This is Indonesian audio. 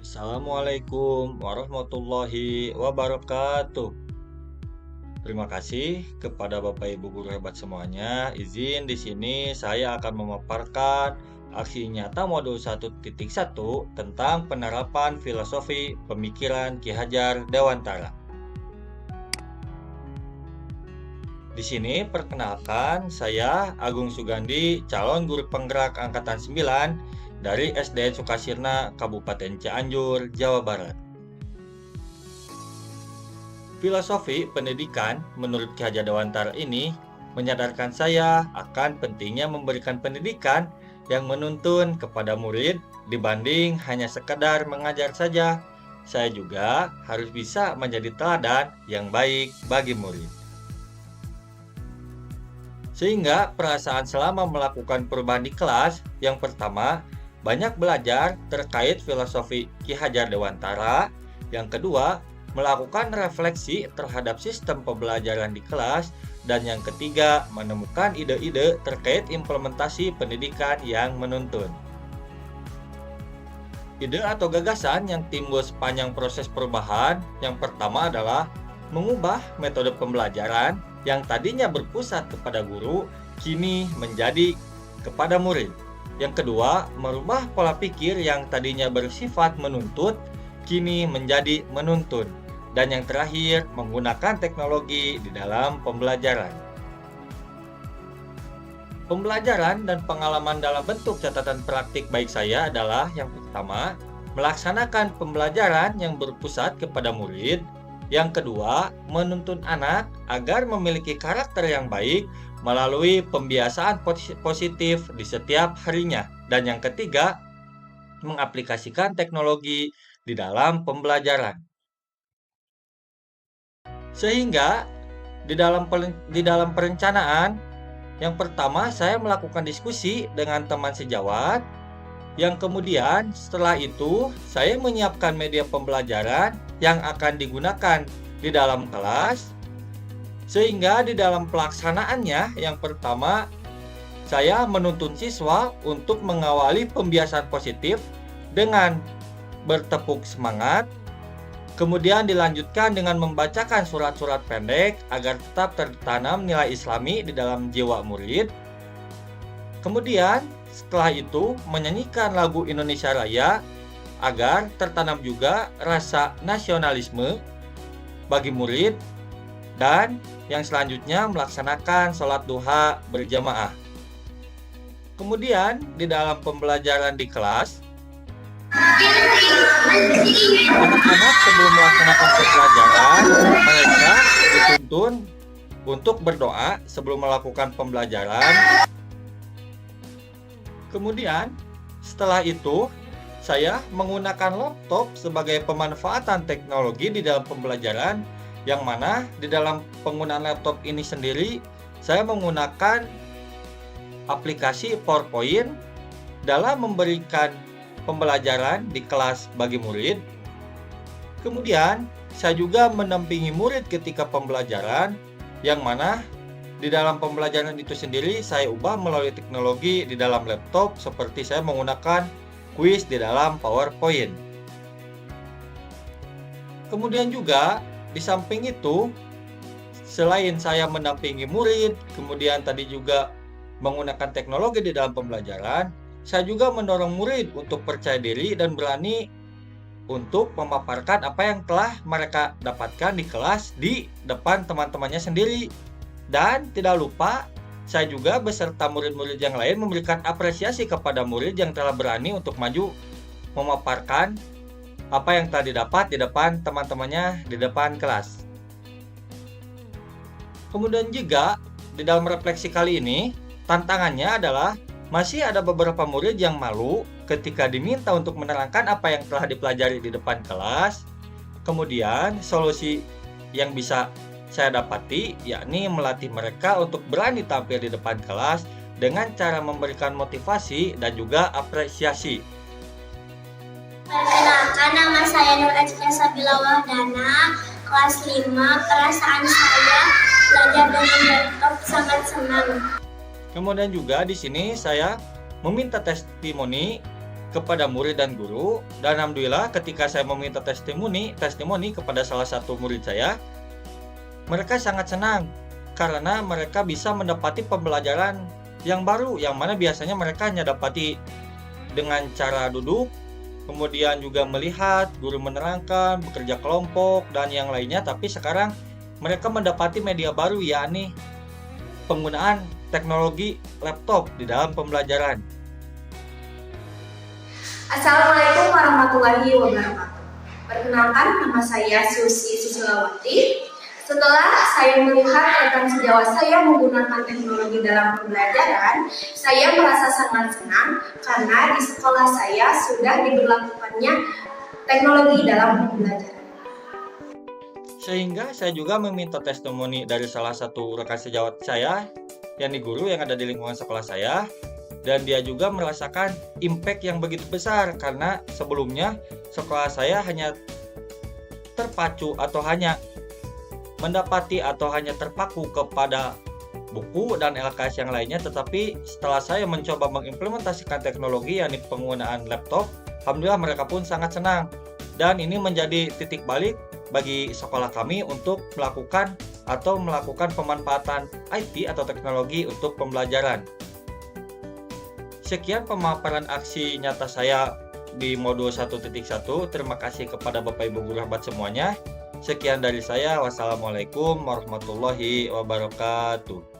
Assalamualaikum warahmatullahi wabarakatuh. Terima kasih kepada Bapak Ibu guru hebat semuanya. Izin di sini saya akan memaparkan aksi nyata modul 1.1 tentang penerapan filosofi pemikiran Ki Hajar Dewantara. Di sini perkenalkan saya Agung Sugandi, calon guru penggerak angkatan 9 dari SDN Sukasirna, Kabupaten Cianjur, Jawa Barat. Filosofi pendidikan menurut Ki Hajar Dewantara ini menyadarkan saya akan pentingnya memberikan pendidikan yang menuntun kepada murid dibanding hanya sekedar mengajar saja. Saya juga harus bisa menjadi teladan yang baik bagi murid. Sehingga perasaan selama melakukan perubahan di kelas, yang pertama, banyak belajar terkait filosofi Ki Hajar Dewantara. Yang kedua, melakukan refleksi terhadap sistem pembelajaran di kelas. Dan yang ketiga, menemukan ide-ide terkait implementasi pendidikan yang menuntun. Ide atau gagasan yang timbul sepanjang proses perubahan, yang pertama adalah mengubah metode pembelajaran yang tadinya berpusat kepada guru, kini menjadi kepada murid. Yang kedua, merubah pola pikir yang tadinya bersifat menuntut, kini menjadi menuntun. Dan yang terakhir, menggunakan teknologi di dalam pembelajaran. Pembelajaran dan pengalaman dalam bentuk catatan praktik baik saya adalah yang pertama, melaksanakan pembelajaran yang berpusat kepada murid. Yang kedua, menuntun anak agar memiliki karakter yang baik melalui pembiasaan positif di setiap harinya. Dan yang ketiga, mengaplikasikan teknologi di dalam pembelajaran. Sehingga di dalam perencanaan, yang pertama saya melakukan diskusi dengan teman sejawat. Yang kemudian setelah itu saya menyiapkan media pembelajaran yang akan digunakan di dalam kelas. Sehingga di dalam pelaksanaannya, yang pertama saya menuntun siswa untuk mengawali pembiasaan positif dengan bertepuk semangat. Kemudian dilanjutkan dengan membacakan surat-surat pendek agar tetap tertanam nilai Islami di dalam jiwa murid. Kemudian setelah itu menyanyikan lagu Indonesia Raya agar tertanam juga rasa nasionalisme bagi murid. Dan yang selanjutnya melaksanakan sholat duha berjamaah. Kemudian di dalam pembelajaran di kelas, anak-anak sebelum melaksanakan pembelajaran, mereka dituntun untuk berdoa sebelum melakukan pembelajaran. Kemudian setelah itu saya menggunakan laptop sebagai pemanfaatan teknologi di dalam pembelajaran, yang mana di dalam penggunaan laptop ini sendiri saya menggunakan aplikasi PowerPoint dalam memberikan pembelajaran di kelas bagi murid. Kemudian saya juga mendampingi murid ketika pembelajaran, yang mana di dalam pembelajaran itu sendiri saya ubah melalui teknologi di dalam laptop, seperti saya menggunakan kuis di dalam PowerPoint. Kemudian juga di samping itu, selain saya mendampingi murid, kemudian tadi juga menggunakan teknologi di dalam pembelajaran, saya juga mendorong murid untuk percaya diri dan berani untuk memaparkan apa yang telah mereka dapatkan di kelas di depan teman-temannya sendiri. Dan tidak lupa, saya juga beserta murid-murid yang lain memberikan apresiasi kepada murid yang telah berani untuk maju memaparkan apa yang telah didapat di depan teman-temannya di depan kelas. Kemudian juga di dalam refleksi kali ini, tantangannya adalah masih ada beberapa murid yang malu ketika diminta untuk menerangkan apa yang telah dipelajari di depan kelas. Kemudian solusi yang bisa saya dapati yakni melatih mereka untuk berani tampil di depan kelas dengan cara memberikan motivasi dan juga apresiasi. Perkenalkan, nama saya Nur Ajka Sabila Wahdana, kelas 5. Perasaan saya belajar dengan laptop sangat senang. Kemudian juga di sini saya meminta testimoni kepada murid dan guru, dan alhamdulillah ketika saya meminta testimoni kepada salah satu murid saya, mereka sangat senang karena mereka bisa mendapati pembelajaran yang baru, yang mana biasanya mereka hanya dapati dengan cara duduk, kemudian juga melihat guru menerangkan, bekerja kelompok, dan yang lainnya. Tapi sekarang mereka mendapati media baru, yakni penggunaan teknologi laptop di dalam pembelajaran. Assalamualaikum warahmatullahi wabarakatuh. Perkenalkan, nama saya Susi Susilawati. Setelah saya melihat rekan sejawat saya menggunakan teknologi dalam pembelajaran, saya merasa sangat senang karena di sekolah saya sudah diberlakukannya teknologi dalam pembelajaran. Sehingga saya juga meminta testimoni dari salah satu rekan sejawat saya, yakni guru yang ada di lingkungan sekolah saya, dan dia juga merasakan impact yang begitu besar karena sebelumnya sekolah saya hanya terpacu atau hanya mendapati atau hanya terpaku kepada buku dan LKS yang lainnya, tetapi setelah saya mencoba mengimplementasikan teknologi yakni penggunaan laptop, alhamdulillah mereka pun sangat senang, dan ini menjadi titik balik bagi sekolah kami untuk melakukan pemanfaatan IT atau teknologi untuk pembelajaran. Sekian pemaparan aksi nyata saya di modul 1.1. Terima kasih kepada Bapak Ibu guru hebat semuanya. Sekian dari saya. Wassalamualaikum warahmatullahi wabarakatuh.